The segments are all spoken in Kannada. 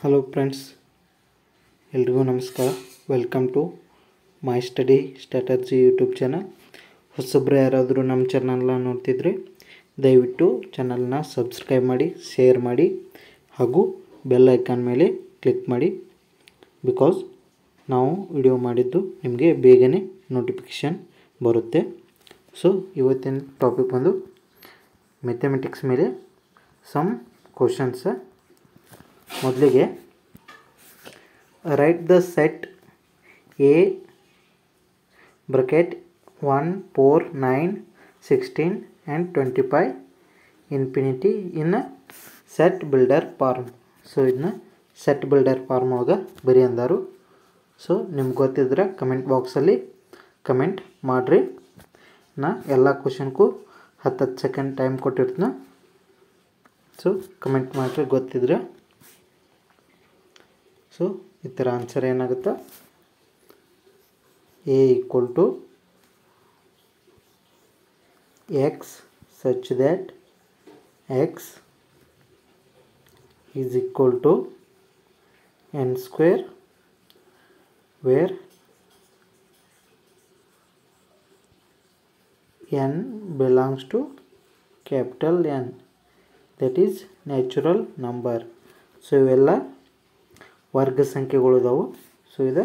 ಹಲೋ ಫ್ರೆಂಡ್ಸ್, ಎಲ್ರಿಗೂ ನಮಸ್ಕಾರ. Welcome to my study strategy YouTube channel. ಹೊಸಬ್ರು ಯಾರಾದರೂ ನಮ್ಮ ಚಾನಲ್ನ ನೋಡ್ತಿದ್ರೆ ದಯವಿಟ್ಟು ಚಾನಲ್ನ ಸಬ್ಸ್ಕ್ರೈಬ್ ಮಾಡಿ, ಶೇರ್ ಮಾಡಿ ಹಾಗೂ ಬೆಲ್ ಐಕಾನ್ ಮೇಲೆ ಕ್ಲಿಕ್ ಮಾಡಿ. ಬಿಕಾಸ್ ನಾವು ವಿಡಿಯೋ ಮಾಡಿದ್ದು ನಿಮಗೆ ಬೇಗನೆ ನೋಟಿಫಿಕೇಷನ್ ಬರುತ್ತೆ. ಸೊ ಇವತ್ತಿನ ಟಾಪಿಕ್ ಬಂದು ಮ್ಯಾಥಮೆಟಿಕ್ಸ್ ಮೇಲೆ ಸಮ್ ಕ್ವಶನ್ಸ್. ಮೊದಲಿಗೆ write the set A bracket 1, 4, 9, 16 and 25 infinity in set builder form. So ಇದನ್ನ ಸೆಟ್ ಬಿಲ್ಡರ್ ಫಾರ್ಮ್ ಒಳಗೆ ಬರಿ ಅಂದರು. ಸೊ ನಿಮ್ಗೆ ಗೊತ್ತಿದ್ರೆ ಕಮೆಂಟ್ ಬಾಕ್ಸಲ್ಲಿ ಕಮೆಂಟ್ ಮಾಡಿರಿ. ನಾ ಎಲ್ಲ ಕ್ವಶನ್ಗೂ 10 ಸೆಕೆಂಡ್ ಟೈಮ್ ಕೊಟ್ಟಿರ್ತೀನಿ. ಸೊ ಕಮೆಂಟ್ ಮಾಡಿರಿ ಗೊತ್ತಿದ್ರೆ. ಸೊ ಈ ಥರ ಆನ್ಸರ್ ಏನಾಗುತ್ತೆ, A equal to x such that x is equal to n square where n belongs to capital N, that is natural number. So ಇವೆಲ್ಲ ವರ್ಗ ಸಂಖ್ಯೆಗಳು ಇದಾವೆ. ಸೊ ಇದು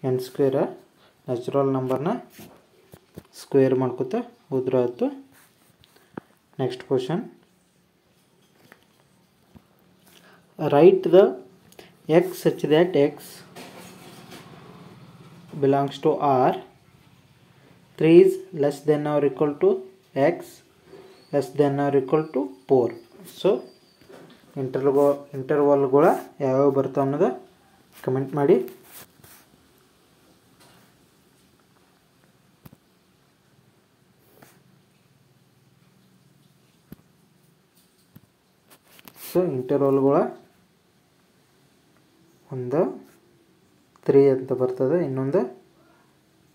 ಎನ್ ಸ್ಕ್ವೇರ್ ನ್ಯಾಚುರಲ್ ನಂಬರ್ನ ಸ್ಕ್ವೇರ್ ಮಾಡ್ಕೊತಾ ಹೋದ್ರೆ ಆಯಿತು. Next question, write the x such that x belongs to R 3 is less than or equal to x less than or equal to 4. So ಇಂಟರ್ವಲ್ಗಳ ಯಾವ್ಯಾವ ಬರ್ತಾವೆ ಅನ್ನೋದು ಕಮೆಂಟ್ ಮಾಡಿ. ಸೊ ಇಂಟರ್ವಲ್ಗಳ ಒಂದು 3 ಅಂತ ಬರ್ತದೆ, ಇನ್ನೊಂದು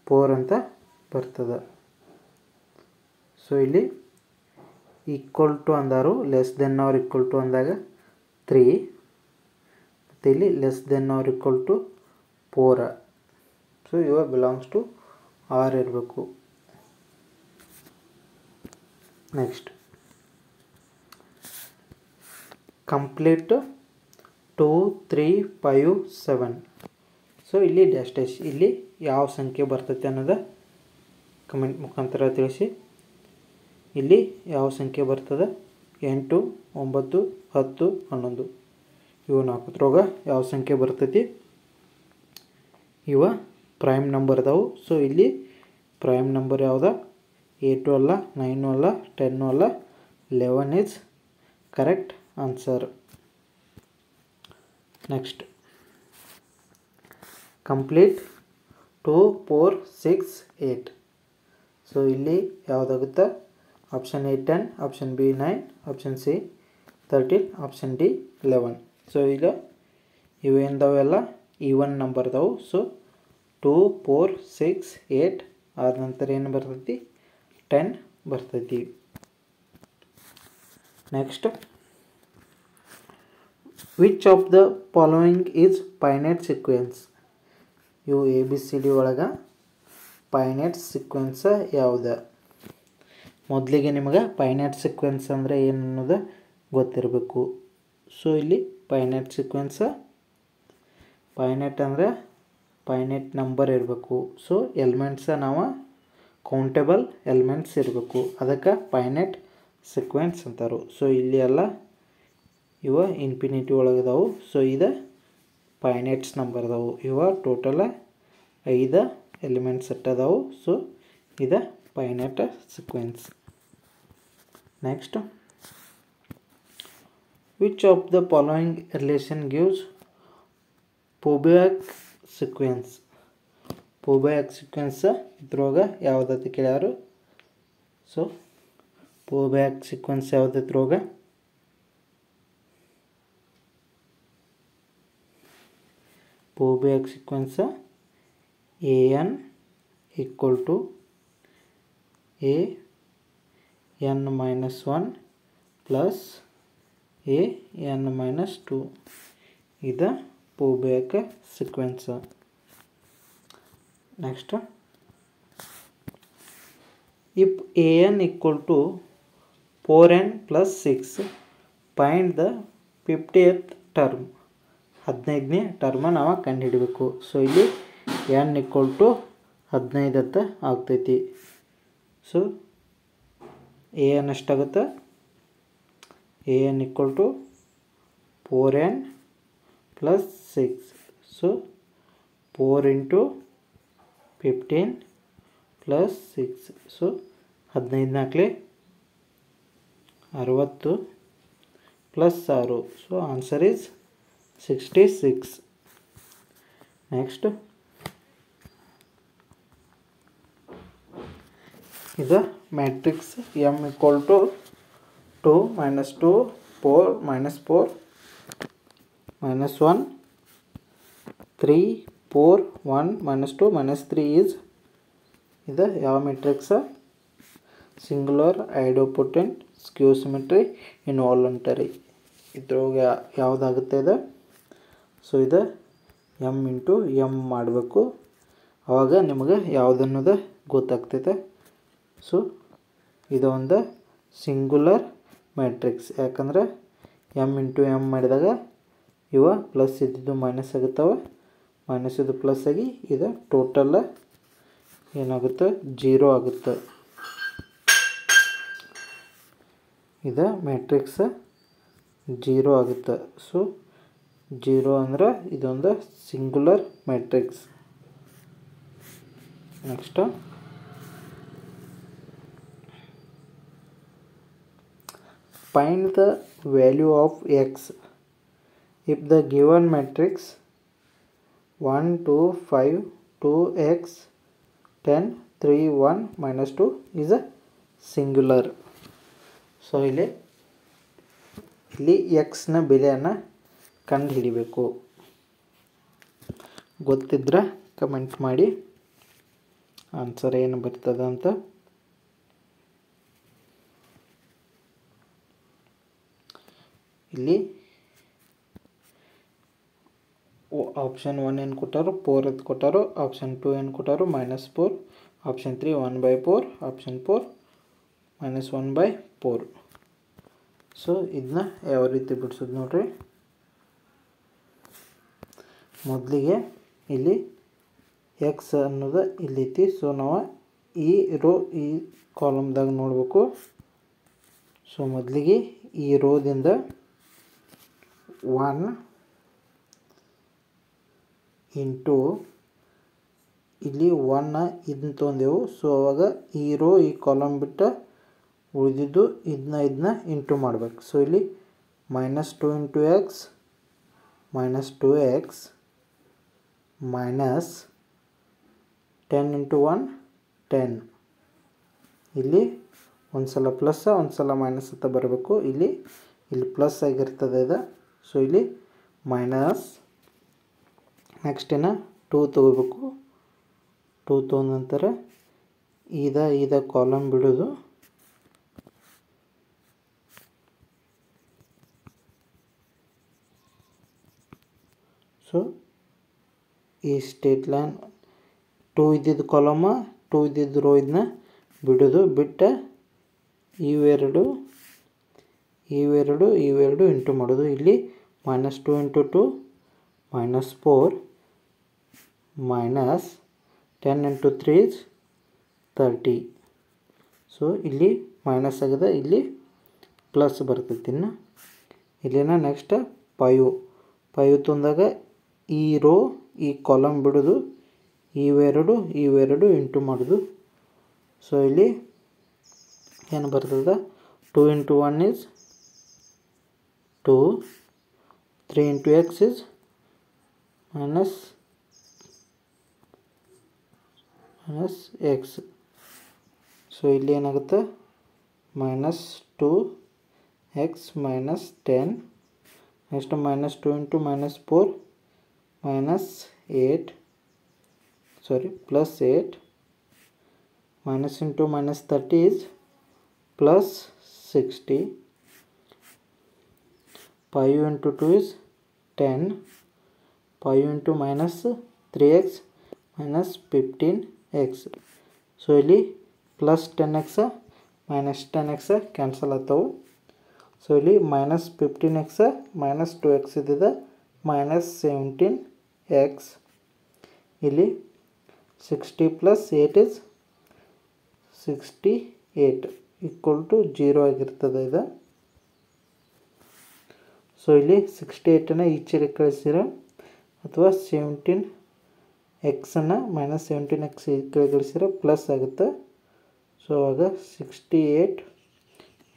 4 ಅಂತ ಬರ್ತದೆ. ಸೊ ಇಲ್ಲಿ ಈಕ್ವಲ್ ಟು ಅಂದಾರು, less than or equal to ಅಂದಾಗ 3 ಮತ್ತು ಇಲ್ಲಿ less than or equal to 4. So ಇವ ಬಿಲಾಂಗ್ಸ್ ಟು ಆರ್ ಇರಬೇಕು. Next complete 2, 3, 5, 7. ಸೊ ಇಲ್ಲಿ ಡ್ಯಾಶ್ ಡ್ಯಾಶ್ ಇಲ್ಲಿ ಯಾವ ಸಂಖ್ಯೆ ಬರ್ತೈತೆ ಅನ್ನೋದು ಕಮೆಂಟ್ ಮುಖಾಂತರ ತಿಳಿಸಿ. ಇಲ್ಲಿ ಯಾವ ಸಂಖ್ಯೆ ಬರ್ತದೆ, 8, 9, 10, 11 ಇವು 4 ಯಾವ ಸಂಖ್ಯೆ ಬರ್ತೈತಿ, ಇವ ಪ್ರೈಮ್ ನಂಬರ್ ಅದಾವು. ಸೊ ಇಲ್ಲಿ ಪ್ರೈಮ್ ನಂಬರ್ ಯಾವ್ದು, 8 ಅಲ್ಲ, 9 ಅಲ್ಲ, 10 ಅಲ್ಲ, 11 is correct answer. Next complete 2, 4, 6, 8. So ಇಲ್ಲಿ ಯಾವುದಾಗುತ್ತೆ, option A 10, option B 9, option C 13, option D 11. So ಈಗ ಇವೇಂದವೆಲ್ಲ ಈವನ್ ನಂಬರ್ ಅದಾವು. ಸೊ 2, 4, 6, 8 ಆದ ನಂತರ ಏನು ಬರ್ತೈತಿ, 10 ಬರ್ತೈತಿ. Next which of the following is finite sequence. ಇವು ABCD ಒಳಗೆ ಫೈನೈಟ್ ಸೀಕ್ವೆನ್ಸ್ ಯಾವುದು. ಮೊದಲಿಗೆ ನಿಮಗೆ ಫೈನೈಟ್ ಸೀಕ್ವೆನ್ಸ್ ಅಂದರೆ ಏನು ಅನ್ನೋದು ಗೊತ್ತಿರಬೇಕು. ಸೊ ಇಲ್ಲಿ ಫೈನೈಟ್ ಸೀಕ್ವೆನ್ಸ್, ಫೈನೈಟ್ ಅಂದರೆ ಫೈನೈಟ್ ನಂಬರ್ ಇರಬೇಕು. ಸೊ ಎಲಿಮೆಂಟ್ಸ ನಾವು ಕೌಂಟೇಬಲ್ ಎಲಿಮೆಂಟ್ಸ್ ಇರಬೇಕು, ಅದಕ್ಕೆ ಫೈನೈಟ್ ಸೀಕ್ವೆನ್ಸ್ ಅಂತಾರೆ. ಸೊ ಇಲ್ಲಿ ಎಲ್ಲ ಇವ ಇನ್ಫಿನಿಟಿ ಒಳಗದಾವು. ಸೊ ಇದು ಫೈನೈಟ್ಸ್ ನಂಬರ್ ಅದಾವು. ಇವ ಟೋಟಲ 5 ಎಲಿಮೆಂಟ್ಸ್ ಸೆಟ್ ಅದಾವು. ಸೊ ಇದು finite sequence. Next which of the following relation gives Fibonacci sequence. Fibonacci sequence ಇದ್ರೊಳಗೆ ಯಾವುದೈತಿ ಕೇಳ್ಯಾರು. ಸೊ ಫೋಬಿಯಾಕ್ ಸೀಕ್ವೆನ್ಸ್ ಯಾವುದೈತ್ರೊಳಗೆ, Fibonacci sequence AN equal to AN-1 plus AN-2 ಇದು Fibonacci sequence. Next, if an equal to 4n plus 6 find the 50th term. 15ನೇ ಟರ್ಮ ನಾವು ಕಂಡುಹಿಡಬೇಕು. ಸೊ ಇಲ್ಲಿ n equal to 15 ಅಂತ ಆಗ್ತೈತಿ. ಸೊ an ಎಷ್ಟಾಗುತ್ತೆ? an equal to 4n plus 6. So 4 into 15 plus 6. So 15 ನಾಲ್ಕಲೆ 60 plus 6. So answer is 66. Next, ಇದು matrix m equal to 2 minus 2 4 minus 4 minus 1 3 4 1 minus 2 minus 3 is ಇದು ಯಾವ matrix? Singular idempotent skew symmetry involuntary. ಇದ್ರೊಳಗೆ ಯಾವುದಾಗುತ್ತೆ ಇದು? ಸೊ ಇದು m ಇಂಟು m ಮಾಡಬೇಕು, ಆವಾಗ ನಿಮಗೆ ಯಾವುದನ್ನೋದು ಗೊತ್ತಾಗ್ತೈತೆ. ಸೊ ಇದು ಒಂದು ಸಿಂಗುಲರ್ ಮ್ಯಾಟ್ರಿಕ್ಸ್. ಯಾಕಂದ್ರೆ m ಇಂಟು m ಮಾಡಿದಾಗ ಇವ ಪ್ಲಸ್ ಇದ್ದಿದ್ದು ಮೈನಸ್ ಆಗುತ್ತವೆ, ಮೈನಸ್ ಇದು ಪ್ಲಸ್ ಆಗಿ ಇದು ಟೋಟಲ್ ಏನಾಗುತ್ತೆ? 0 ಆಗುತ್ತೆ. ಇದು ಮ್ಯಾಟ್ರಿಕ್ಸ್ 0 ಆಗುತ್ತೆ. ಸೊ 0 ಅಂದ್ರೆ ಇದೊಂದು singular matrix. Next, find the value of x if the given matrix 1 2 5 2x 10 3 1 minus 2 is a singular. So ಇಲ್ಲಿ ಎಕ್ಸ್ನ ಬೆಲೆಯನ್ನು ಕಂಡುಹಿಡಿಬೇಕು. ಗೊತ್ತಿದ್ರೆ ಕಮೆಂಟ್ ಮಾಡಿ ಆನ್ಸರ್ ಏನು ಬರ್ತದೆ ಅಂತ. ಇಲ್ಲಿ ಆಪ್ಷನ್ 1 ಏನು ಕೊಟ್ಟಾರೋ 4 ಅಂತ ಕೊಟ್ಟಾರೋ, ಆಪ್ಷನ್ 2 ಏನು ಕೊಟ್ಟಾರೋ -4, ಆಪ್ಷನ್ 3 1/4, ಆಪ್ಷನ್ 4 -1/4. ಸೊ ಇದನ್ನ ಯಾವ ರೀತಿ ಬಿಡಿಸೋದು ನೋಡ್ರಿ. ಮೊದಲಿಗೆ ಇಲ್ಲಿ ಎಕ್ಸ್ ಅನ್ನೋದು ಇಲ್ಲೈತಿ. ಸೊ ನಾವು ಈ ರೋ ಈ ಕಾಲಮ್ದಾಗ ನೋಡಬೇಕು. ಸೊ ಮೊದಲಿಗೆ ಈ ರೋದಿಂದ 1 ಇಂಟು ಇಲ್ಲಿ 1 ಇದನ್ನ ತೊಗೊಂಡೆವು. ಸೊ ಅವಾಗ ಈ ರೋ ಈ ಕಾಲಮ್ ಬಿಟ್ಟು ಉಳಿದಿದ್ದು ಇದನ್ನ ಇಂಟು ಮಾಡ್ಬೇಕು. ಸೊ ಇಲ್ಲಿ -2 into X -2x minus 10 into 1 10. ಇಲ್ಲಿ ಒಂದು ಸಲ ಪ್ಲಸ್ ಒಂದು ಸಲ ಮೈನಸ್ ಅಂತ ಬರಬೇಕು. ಇಲ್ಲಿ ಪ್ಲಸ್ ಆಗಿರ್ತದೆ ಇದು. ಸೊ ಇಲ್ಲಿ ಮೈನಸ್. ನೆಕ್ಸ್ಟ್ ಏನು 2 ತೊಗೋಬೇಕು. 2 ತೊಗೊಂಡ ನಂತರ ಇದ ಕಾಲಮ್ ಬಿಡೋದು. ಸೊ ಈ ಸ್ಟೇಟ್ ಲೈನ್ 2 ಇದ್ದಿದ್ದು ಕಾಲಮ 2 ಇದ್ದಿದ್ದು ರೋ ಇದನ್ನ ಬಿಡೋದು. ಬಿಟ್ಟು ಇವೆರಡು ಇಂಟು ಮಾಡೋದು. ಇಲ್ಲಿ -2 into 2 -4 minus 10 into 3 is 30. So ಇಲ್ಲಿ ಮೈನಸ್ ಆಗಿದೆ, ಇಲ್ಲಿ ಪ್ಲಸ್ ಬರ್ತೈತಿ. ಇನ್ನು ಇಲ್ಲೇನ ನೆಕ್ಸ್ಟ್ 5 ತಂದಾಗ ಈ ರೋ ಈ ಕಾಲಮ್ ಬಿಡೋದು, ಇವೆರಡು ಇಂಟು ಮಾಡೋದು. ಸೊ ಇಲ್ಲಿ ಏನು ಬರ್ತದೆ? 2 into 1 is 2, 3 into X is minus X. So ಇಲ್ಲಿ ಏನಾಗುತ್ತೆ? -2x -10. Next -2 into -4 -8 +8 minus into -30 is +60. 5 into 2 is 10 5 into minus 3x minus 15x. So ಇಲ್ಲಿ plus 10x minus 10x cancel ಆಗ್ತಾವೆ. ಸೊ ಇಲ್ಲಿ ಮೈನಸ್ 15x ಮೈನಸ್ 2x ಇದ್ದಿದೆ ಮೈನಸ್ 17x. ಇಲ್ಲಿ 60 ಪ್ಲಸ್ 8 ಇಸ್ 68 ಈಕ್ವಲ್ ಟು 0 ಆಗಿರ್ತದೆ ಇದು. ಸೊ ಇಲ್ಲಿ 68ನ್ನು ಈಚೆಗೆ ಕಳಿಸಿರ ಅಥವಾ 17xನ್ನು ಮೈನಸ್ 17x ಈ ಕಡೆ ಕಳಿಸಿರ ಪ್ಲಸ್ ಆಗುತ್ತೆ. ಸೊ ಆವಾಗ 68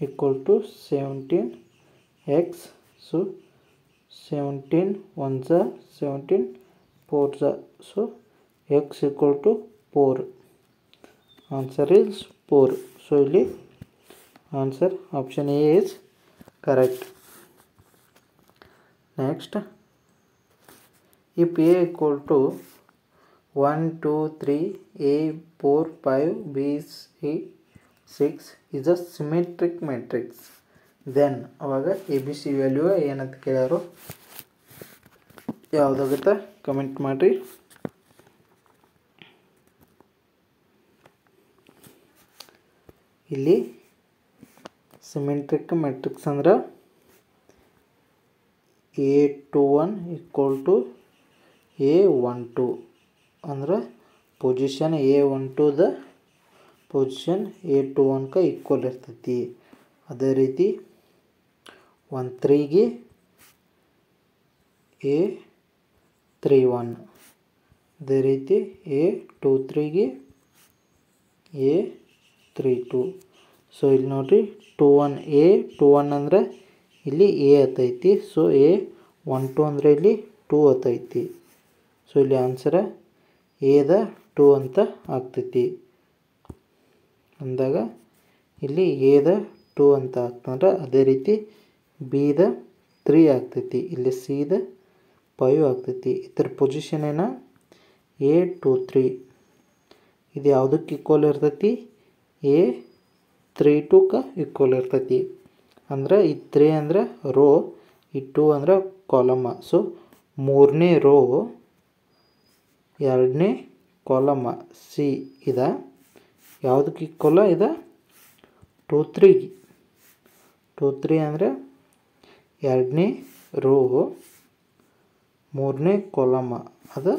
equal to 17x. So 17 1 17 4 so x equal to 4. Answer is 4. So ಇಲ್ಲಿ answer option A is correct. Next, if a equal to 1 2 3 a 4 5 b c 6 is a symmetric matrix, then ಅವಾಗ ಎ ಬಿ ಸಿ ವ್ಯಾಲ್ಯೂ ಏನಂತ ಕೇಳ್ಯಾರು, ಯಾವುದಾಗುತ್ತೆ ಕಮೆಂಟ್ ಮಾಡಿರಿ. ಇಲ್ಲಿ ಸಿಮೆಟ್ರಿಕ್ ಮ್ಯಾಟ್ರಿಕ್ಸ್ ಅಂದ್ರೆ A21 ಈಕ್ವಲ್ ಟು A12 ಅಂದ್ರೆ ಪೊಸಿಷನ್ A12ದ ಪೊಸಿಷನ್ A21ಗೆ ಈಕ್ವಲ್ ಇರ್ತೈತಿ. ಅದೇ ರೀತಿ 13ಗೆ A31, ಅದೇ ರೀತಿ A23ಗೆ A32. ಸೊ ಇಲ್ಲಿ ನೋಡಿರಿ 21 A21 ಅಂದರೆ ಇಲ್ಲಿ ಎ ಆತೈತಿ. ಸೊ A12 ಅಂದರೆ ಇಲ್ಲಿ 2 ಆತೈತಿ. ಸೊ ಇಲ್ಲಿ ಆನ್ಸರ ಎದ 2 ಅಂತ ಆಗ್ತೈತಿ ಅಂದಾಗ ಇಲ್ಲಿ ಎದ 2 ಅಂತ ಆಗ್ತಂದ್ರೆ, ಅದೇ ರೀತಿ ಬಿದ 3 ಆಗ್ತೈತಿ, ಇಲ್ಲಿ ಸಿದ 5 ಆಗ್ತೈತಿ. ಇದರ ಪೊಸಿಷನ್ ಏನ A23. ಇದು ಯಾವುದಕ್ಕೆ ಈಕ್ವಲ್ ಇರ್ತೈತಿ, A32ಕ್ಕೆ ಈಕ್ವಲ್ ಇರ್ತೈತಿ. ಅಂದ್ರೆ ಈ 3 ಅಂದರೆ ರೋ, ಈ 2 ಅಂದರೆ ಕಾಲಮ. ಸೊ ಮೂರನೇ ರೋ ಎರಡನೇ ಕಾಲಮ ಸಿ ಇದ ಯಾವುದಕ್ಕೆ ಈಕ್ವಲ್ ಇದೆ, 23ಗೆ. 23 ಅಂದರೆ ಎರಡನೇ ರೋ ಮೂರನೇ ಕಾಲಮ ಅದು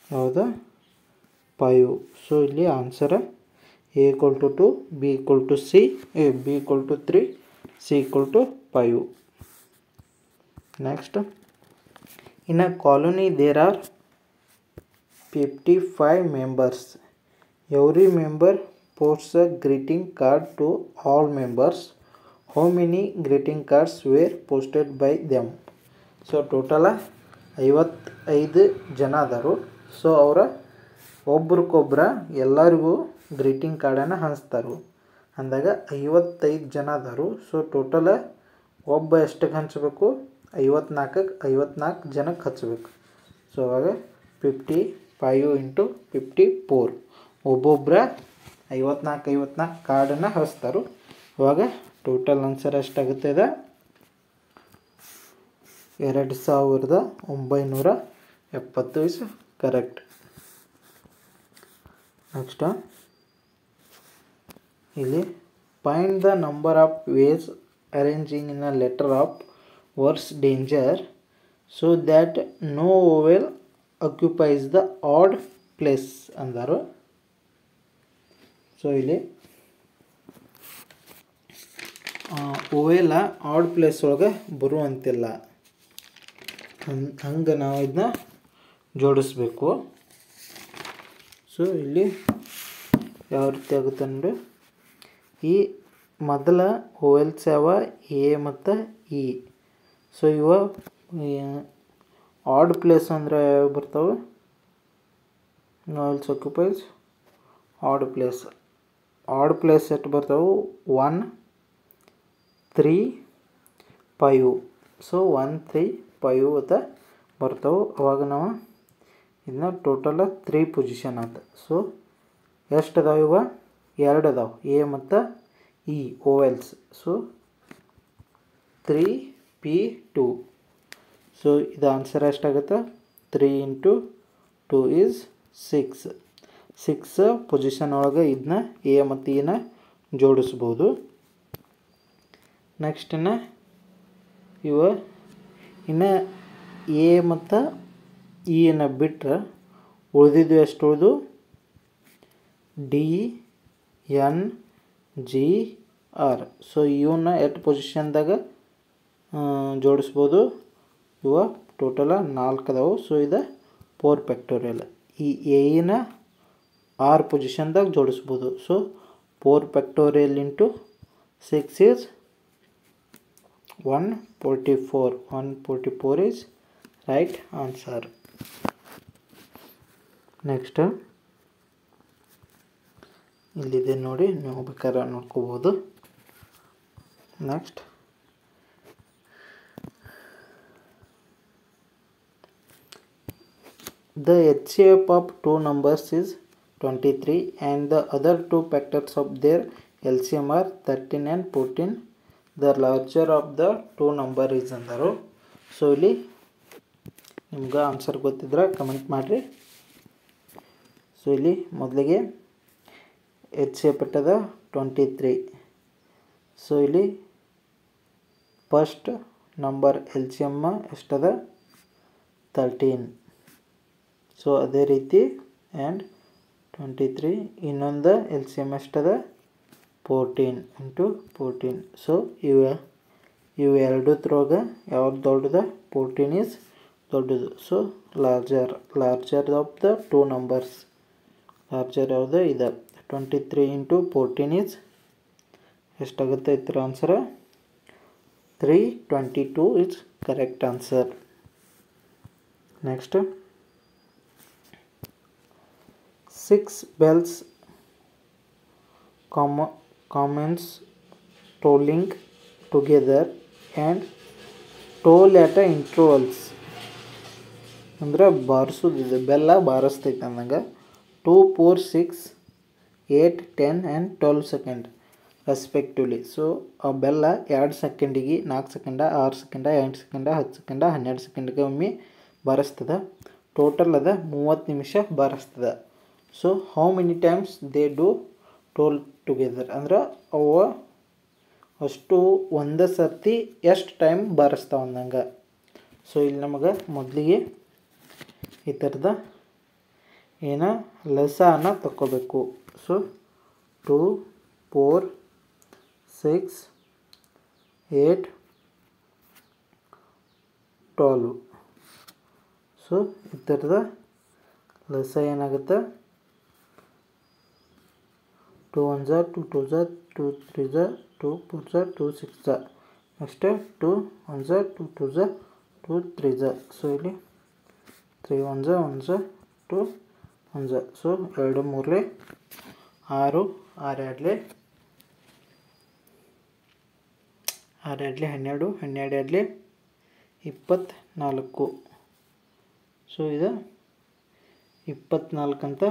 ಯಾವುದು 5. ಸೊ ಇಲ್ಲಿ answer A equal to 2, B equal to C, B equal to 3, C equal to 5. Next, in a colony there are 55 members. Every member posts a greeting card to all members. How many greeting cards were posted by them? So total 55 ಜನ ಅದಾರು. ಸೊ ಅವರ ಒಬ್ರಿಗೊಬ್ಬರ ಎಲ್ಲರಿಗೂ ಗ್ರೀಟಿಂಗ್ ಕಾರ್ಡನ್ನು ಹಂಚ್ತಾರೆ. ಅಂದಾಗ 55 ಜನ ಅದಾರು. ಸೊ ಟೋಟಲ್ ಒಬ್ಬ ಎಷ್ಟಕ್ಕೆ ಹಂಚಬೇಕು, 54 ಜನಕ್ಕೆ ಹಚ್ಚಬೇಕು. ಸೊ ಅವಾಗ 55 ಇಂಟು 54 ಒಬ್ಬೊಬ್ಬರ 54 ಕಾರ್ಡನ್ನು ಹಚ್ತಾರೆ. ಅವಾಗ ಟೋಟಲ್ ಆನ್ಸರ್ ಎಷ್ಟಾಗುತ್ತೆ, ಇದೆ 2970 ಇಸ್ ಕರೆಕ್ಟ್. ನೆಕ್ಸ್ಟ್ ಇಲ್ಲಿ find the number of ways arranging in a letter of words danger so that no vowel occupies the odd place ಅಂದರು. ಸೊ ಇಲ್ಲಿ ಓವೆಲ ಆಡ್ ಪ್ಲೇಸ್ ಒಳಗೆ ಬರುವಂತಿಲ್ಲ, ಹಂಗೆ ನಾವು ಇದನ್ನ ಜೋಡಿಸ್ಬೇಕು. ಸೊ ಇಲ್ಲಿ ಯಾವ ರೀತಿ ಆಗುತ್ತೆ ಅಂದರೆ, ಈ ಮೊದಲ ಓವೆಲ್ಸ್ ಯಾವ ಎ ಮತ್ತು ಇ. ಸೊ ಇವ ಆಡ್ ಪ್ಲೇಸ್ ಅಂದರೆ ಯಾವ ಬರ್ತಾವೆ, vowels occupies odd place. Odd place ಎಷ್ಟು ಬರ್ತಾವೆ, 1 3 5. ಸೊ 1 3 5 ಅಂತ ಬರ್ತಾವೆ. ಅವಾಗ ನಾವು ಇದನ್ನ ಟೋಟಲ್ 3 ಪೊಸಿಷನ್ ಆತ. ಸೊ ಎಷ್ಟು ಅದಾವೆ, ಇವ 2 ಅದಾವೆ, ಎ ಮತ್ತು E vowels. So 3 P 2. So ಇದು ಆನ್ಸರ್ ಎಷ್ಟಾಗುತ್ತೆ 3 × 2 ಈಸ್ 6. 6 ಪೊಸಿಷನ್ ಒಳಗೆ ಇದನ್ನ ಎ ಮತ್ತು ಇನ ಜೋಡಿಸ್ಬೋದು. ನೆಕ್ಸ್ಟ್ ಇನ್ನು ಎ ಮತ್ತು ಇನ ಬಿಟ್ಟರೆ ಉಳಿದಿದ್ದು ಎಷ್ಟು ಉಳಿದು D N G R. So ಇವನ್ನ ಎಷ್ಟು ಪೊಸಿಷನ್ದಾಗ ಜೋಡಿಸ್ಬೋದು, ಇವ ಟೋಟಲ 4 ಅದಾವು. ಸೊ ಇದು 4 ಫ್ಯಾಕ್ಟೋರಿಯಲ್. ಈ ಎನ 6 ಪೊಸಿಷನ್ದಾಗ ಜೋಡಿಸ್ಬೋದು. So 4 factorial into 6 is 144. 144 is right answer. Next ಇಲ್ಲಿದೆ ನೋಡಿ, ನೀವು ಬೇಕಾದ್ರೆ ನೋಡ್ಕೋಬೋದು. Next the HCF of two numbers is 23 and the other two factors of their LCM are 13 and 14. The larger of the two number is ಅಂದರು. ಸೊ ಇಲ್ಲಿ ನಿಮ್ಗೆ ಆನ್ಸರ್ ಗೊತ್ತಿದ್ರೆ ಕಮೆಂಟ್ ಮಾಡಿರಿ. ಸೊ ಇಲ್ಲಿ ಮೊದಲಿಗೆ HCF ಇಟ್ಟದ 23. ಸೊ ಇಲ್ಲಿ ಫಸ್ಟ್ ನಂಬರ್ LCM ಎಷ್ಟದ 13. ಸೊ ಅದೇ ರೀತಿ ಆ್ಯಂಡ್ 23 ಇನ್ನೊಂದು LCM ಎಷ್ಟದ 14 × 14. ಸೊ ಇವು ಎರಡದ್ರೊಳಗೆ ಯಾವ್ದು ದೊಡ್ಡದ 14 ಈಸ್ ದೊಡ್ಡದು. So larger of the two numbers, larger ಯಾವುದು ಇದೆ. 23 × 14 ಈಸ್ ಎಷ್ಟಾಗುತ್ತೆ ಇದ್ರ answer 322 is correct answer. Next 6 bells commence tolling together and toll at intervals. ಅಂದ್ರೆ ಬಾರಿಸೋದಿದೆ, ಬೆಲ್ಲ ಬಾರಿಸ್ತೈತೆ ಅಂದಂಗೆ. 2, 4, 6, 8, 10 and 12 ಸೆಕೆಂಡ್ ರೆಸ್ಪೆಕ್ಟಿವ್ಲಿ. ಸೊ ಆ ಬೆಲ್ಲ 2 ಸೆಕೆಂಡಿಗೆ, 4 ಸೆಕೆಂಡ, 6 ಸೆಕೆಂಡ, 8 ಸೆಕೆಂಡ, 10 ಸೆಕೆಂಡ, 12 ಸೆಕೆಂಡ್ಗೆ ಒಮ್ಮೆ ಬಾರಿಸ್ತದೆ. ಟೋಟಲ್ ಅದ 30 ನಿಮಿಷ ಬಾರಿಸ್ತದೆ. So how many times they do toll together ಅಂದ್ರೆ ಅವು ಅಷ್ಟು ಒಂದೇ ಸರ್ತಿ ಎಷ್ಟು ಟೈಮ್ ಬಾರಿಸ್ತಾವ ಅಂದಂಗೆ. ಸೊ ಇಲ್ಲಿ ನಮಗೆ ಮೊದಲಿಗೆ ಈ ಥರದ ಲಸಾನ ತಗೋಬೇಕು. ಸೊ 2, 4, 6, 8, 12. ಸೊ ಈ ಥರದ ಲಸ ಏನಾಗುತ್ತೆ 2 1 2 2 2 3 2 4 2 6. ನೆಕ್ಸ್ಟ್ 2 1 2 2 2 3. ಸೊ ಇಲ್ಲಿ 3 1 1 2 1. ಸೊ 2 3 6 6 2 6 2 12 12 24. ಸೊ ಇದು 24 ಅಂತ,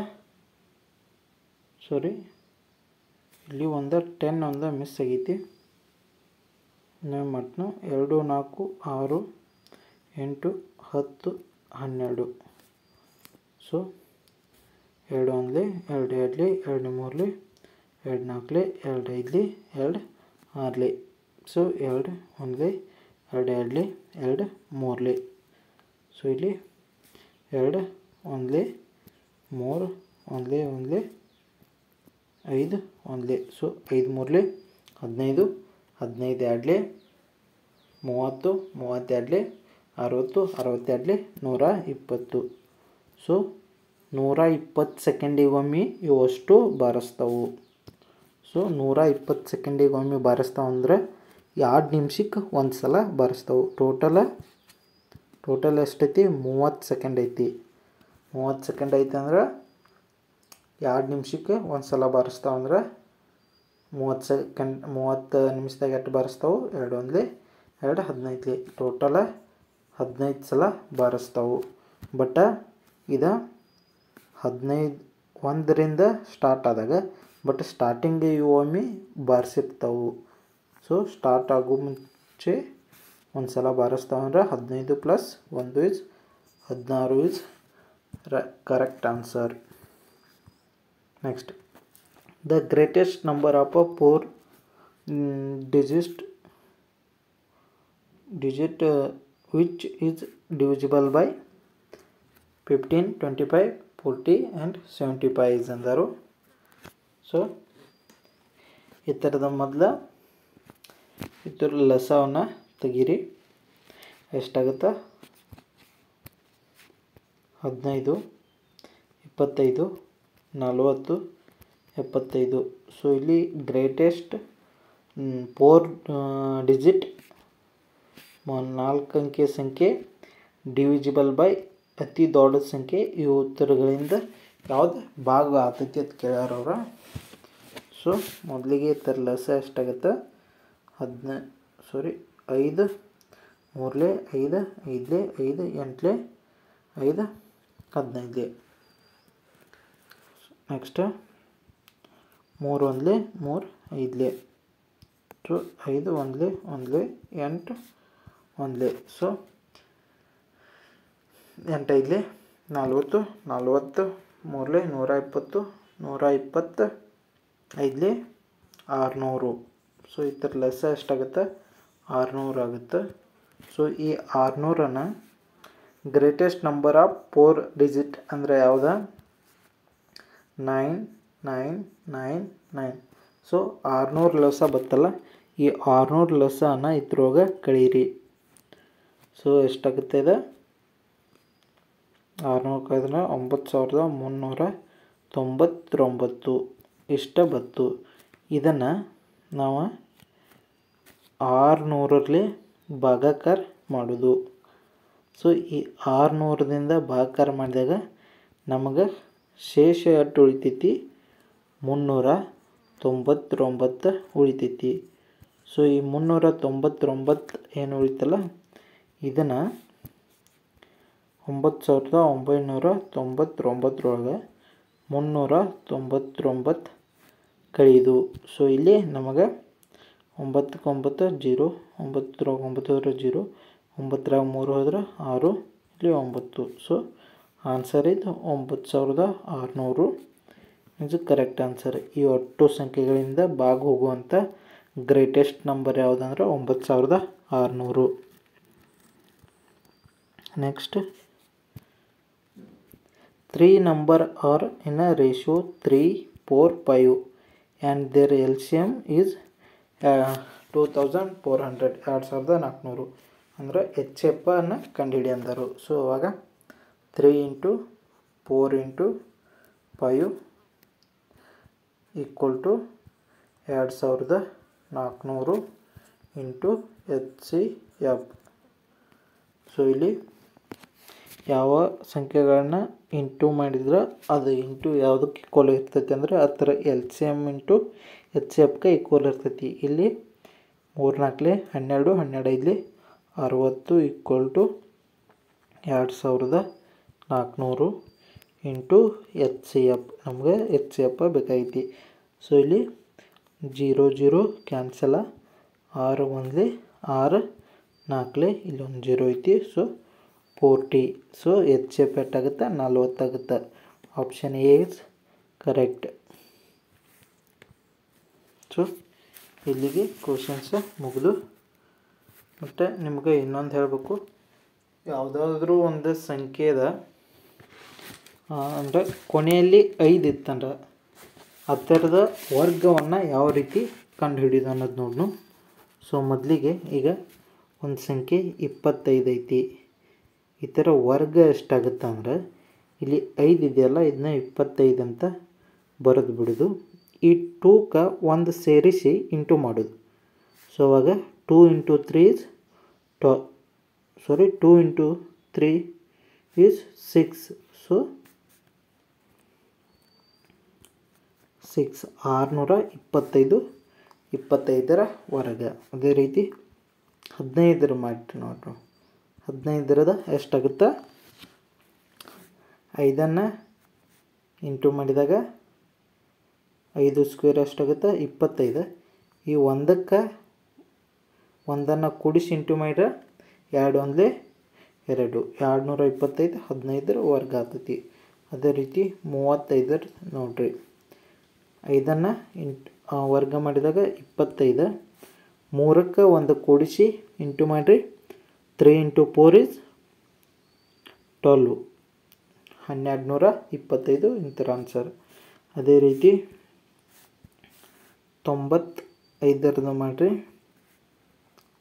ಸಾರಿ ಇಲ್ಲಿ ಒಂದು 10 ಒಂದು ಮಿಸ್ ಆಗೈತಿ. ನಾವು ಮಾಡ್ತು 2 4 6 8 10 12. ಸೊ 2 1 2 2 2 3 2 4 2 5 2 6. ಸೊ 2 1 2 2 2 3. ಸೊ ಇಲ್ಲಿ 2 1 3 1 1 5 1. ಸೊ 5 3 15 15 2 30 32 62 120. ಸೊ 120 ಸೆಕೆಂಡಿಗೆ ಒಮ್ಮೆ ಇವಷ್ಟು ಬಾರಿಸ್ತಾವು. ಸೊ 120 ಸೆಕೆಂಡಿಗೆ ಒಮ್ಮೆ ಬಾರಿಸ್ತಾವ ಅಂದ್ರೆ 2 ನಿಮಿಷಕ್ಕೆ ಒಂದು ಸಲ ಬಾರಿಸ್ತಾವು. ಟೋಟಲ್ ಎಷ್ಟೈತಿ 30 ಸೆಕೆಂಡ್ ಐತಿ. 30 ಸೆಕೆಂಡ್ ಐತಿ ಅಂದ್ರೆ 2 ನಿಮಿಷಕ್ಕೆ ಒಂದು ಸಲ ಬಾರಿಸ್ತಾವ ಅಂದ್ರೆ 30 ನಿಮಿಷದಾಗ ಎಷ್ಟು ಬಾರಿಸ್ತಾವು 2 1 2 15. ಟೋಟಲ 15 ಸಲ ಬಾರಿಸ್ತಾವು. ಬಟ್ ಇದು 1ರಿಂದ ಸ್ಟಾರ್ಟ್ ಆದಾಗ ಬಟ್ ಸ್ಟಾರ್ಟಿಂಗ್ ಇವು ಒಮ್ಮೆ ಬಾರಿಸಿರ್ತಾವು. ಸೊ ಸ್ಟಾರ್ಟ್ ಆಗೋ ಮುಂಚೆ ಒಂದು ಸಲ ಬಾರಿಸ್ತಾವಂದ್ರೆ 15 plus 1 is 16 is correct answer. Next, the greatest number of a 4 digit which is divisible by 15, 25, 40 and 75 is ಅಂದರು. ಸೊ ಈ ಥರದ ಮೊದಲು ಇದ್ರ ಲಸವನ್ನು ತೆಗೀರಿ. ಎಷ್ಟಾಗುತ್ತಾ? 15, 25, 40, 75. ಸೊ ಇಲ್ಲಿ ಗ್ರೇಟೆಸ್ಟ್ 4 ಡಿಜಿಟ್ 4 ಅಂಕೆ ಸಂಖ್ಯೆ ಡಿವಿಜಿಬಲ್ ಬೈ ಅತಿ ದೊಡ್ಡ ಸಂಖ್ಯೆ. ಈ ಉತ್ತರಗಳಿಂದ ಯಾವ್ದು ಭಾಗ ಆಗ್ತೈತಿ ಅಂತ ಕೇಳ್ಯಾರ ಅವ್ರ. ಸೊ ಮೊದಲಿಗೆ ಈ ಥರ ಲಸ ಎಷ್ಟಾಗುತ್ತೆ? 5 3 5 5 5 8 5 15. ನೆಕ್ಸ್ಟ್ 3 1 3 5. ಸೊ 5 1 1 8 1. ಸೊ 8 5 40 40 3 120 120 5 600. ಸೊ ಈ ಥರ ಲೆಸ ಎಷ್ಟಾಗುತ್ತೆ? 600 ಆಗುತ್ತೆ. ಸೊ ಈ 600ಅನ್ನು ಗ್ರೇಟೆಸ್ಟ್ ನಂಬರ್ ಆಫ್ 4 ಡಿಜಿಟ್ ಅಂದರೆ ಯಾವ್ದು? 9 9 9 9. ಸೊ 600 ಲಸ ಬತ್ತಲ್ಲ, ಈ 600 ಲಸನ ಇದ್ರೊಳಗೆ ಕಳೀರಿ. ಸೊ ಎಷ್ಟಾಗುತ್ತೆ ಇದು? 600 ಕಳೆದ್ರೆ 9399 ಇಷ್ಟ ಬತ್ತು. ಇದನ್ನು ನಾವು 600ರಲ್ಲಿ ಭಾಗಾಕಾರ ಮಾಡೋದು. ಸೊ ಈ 600ದಿಂದ ಭಾಗಾಕಾರ ಮಾಡಿದಾಗ ನಮಗೆ ಶೇಷ ಎಷ್ಟು ಉಳಿತೈತಿ? 399 ಉಳಿತೈತಿ. ಸೊ ಈ 399 ಏನು ಉಳಿತಲ್ಲ, ಇದನ್ನು 9999 399 ಕಳೆಯೋದು. ಸೊ ಇಲ್ಲಿ ನಮಗೆ 9 9 0 9 0 9 3 ಹೋದ್ರೆ 6 ಇಲ್ಲಿ 9. ಸೊ ಆನ್ಸರ್ ಇದು 9600 ಇದು ಕರೆಕ್ಟ್ ಆನ್ಸರ್. ಈ ಒಟ್ಟು ಸಂಖ್ಯೆಗಳಿಂದ ಭಾಗ ಹೋಗುವಂಥ ಗ್ರೇಟೆಸ್ಟ್ ನಂಬರ್ ಯಾವುದಂದ್ರೆ 9600. Next, 3 number are in a ratio 3 4 5 and their LCM is 2400 2400 ಅಂದರೆ HF ಅನ್ನು ಕಂಡುಹಿಡಿ ಅಂದರು. ಸೊ ಅವಾಗ 3 × 4 × 5 = 2400 × HCF. ಸೊ ಇಲ್ಲಿ ಯಾವ ಸಂಖ್ಯೆಗಳನ್ನ ಇಂಟು ಮಾಡಿದ್ರೆ ಅದು ಇಂಟು ಯಾವುದಕ್ಕೆ ಈಕ್ವಲ್ ಇರ್ತೈತಿ ಅಂದರೆ ಅದರ LCM ಇಂಟು HCFಗೆ ಈಕ್ವಲ್ ಇರ್ತೈತಿ. ಇಲ್ಲಿ 3 4 12 12 60 = 2400 ಇಂಟು HCF. ನಮಗೆ HCF ಬೇಕಾಗೈತಿ. ಸೊ ಇಲ್ಲಿ 0 0 ಕ್ಯಾನ್ಸಲ, 6 1 6 4 ಇಲ್ಲೊಂದು 0 ಐತಿ. ಸೊ 40. ಸೊ HCF ಎಷ್ಟಾಗುತ್ತೆ? 40 ಆಗುತ್ತೆ. Option A is correct. So ಇಲ್ಲಿಗೆ ಕ್ವಶನ್ಸ್ ಮುಗಿದು. ಮತ್ತು ನಿಮಗೆ ಇನ್ನೊಂದು ಹೇಳಬೇಕು, ಯಾವುದಾದ್ರೂ ಒಂದು ಸಂಖ್ಯೆದ ಅಂದರೆ ಕೊನೆಯಲ್ಲಿ 5 ಇತ್ತಂದ್ರೆ ಅದರದ ವರ್ಗವನ್ನು ಯಾವ ರೀತಿ ಕಂಡುಹಿಡಿಯೋದು ಅನ್ನೋದು ನೋಡೋಣ. ಸೊ ಮೊದಲಿಗೆ ಈಗ ಒಂದು ಸಂಖ್ಯೆ 25 ಐತಿ. ಈ ಥರ ವರ್ಗ ಎಷ್ಟಾಗುತ್ತೆ ಅಂದ್ರೆ ಇಲ್ಲಿ 5 ಇದೆಯಲ್ಲ, ಇದನ್ನ 25 ಅಂತ ಬರೆದು ಬಿಡೋದು. ಈ 2ಕ್ಕೆ ಒಂದು ಸೇರಿಸಿ ಇಂಟು ಮಾಡೋದು. ಸೊ ಅವಾಗ 2 × 3 is 2 × 3 is 6. ಸೊ 6 625 ವರ್ಗ. ಅದೇ ರೀತಿ 15 ಮಾಡಿ ನೋಡ್ರಿ. 15 ಎಷ್ಟಾಗುತ್ತೆ? 5 ಇಂಟು ಮಾಡಿದಾಗ 5 ಸ್ಕ್ವೇರ್ ಎಷ್ಟಾಗುತ್ತೆ? 25. ಈ 1ಕ್ಕೆ ಒಂದನ್ನು ಕೂಡಿಸಿ ಇಂಟು ಮಾಡಿದ್ರೆ 2 ಒಂದಲೇ 2 225 15 ವರ್ಗ ಆಗ್ತೈತಿ. ಅದೇ ರೀತಿ 35 ನೋಡಿರಿ, 5 ವರ್ಗ ಮಾಡಿದಾಗ 25, 3ಕ್ಕೆ 1 ಕೂಡಿಸಿ ಇಂಟು ಮಾಡಿರಿ 3 × 4 = 12, 1225 ಇಂಥರ ಆನ್ಸರ್. ಅದೇ ರೀತಿ 95 ಮಾಡಿರಿ,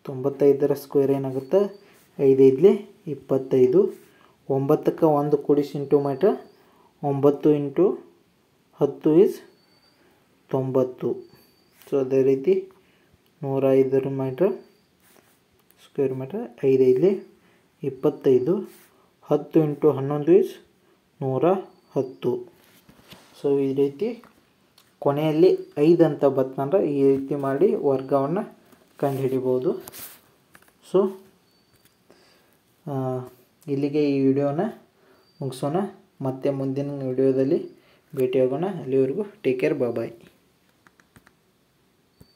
95 ಸ್ಕ್ವೇರ್ ಏನಾಗುತ್ತೆ 5 5 25, 9ಕ್ಕೆ 1 ಕೂಡಿಸಿ ಇಂಟು ಮಾಡಿದ್ರೆ 9 × 10 = 90. ಸೊ ಅದೇ ರೀತಿ 105 ಮಾಡಿದ್ರೆ ಸ್ಕ್ವೇರ್ ಮಾಡಿದ್ರೆ 5 5 25, 10 × 11 = 110. ಸೊ ಈ ರೀತಿ ಕೊನೆಯಲ್ಲಿ 5 ಅಂತ ಬಂತಂದ್ರೆ ಈ ರೀತಿ ಮಾಡಿ ವರ್ಗವನ್ನು ಕಂಡುಹಿಡಿಬೋದು. ಸೊ ಇಲ್ಲಿಗೆ ಈ ವಿಡಿಯೋನ ಮುಗಿಸೋಣ. ಮತ್ತೆ ಮುಂದಿನ ವಿಡಿಯೋದಲ್ಲಿ ಭೇಟಿಯಾಗೋಣ. ಅಲ್ಲಿವರೆಗೂ ಟೇಕ್ ಕೇರ್, ಬಾಯ್.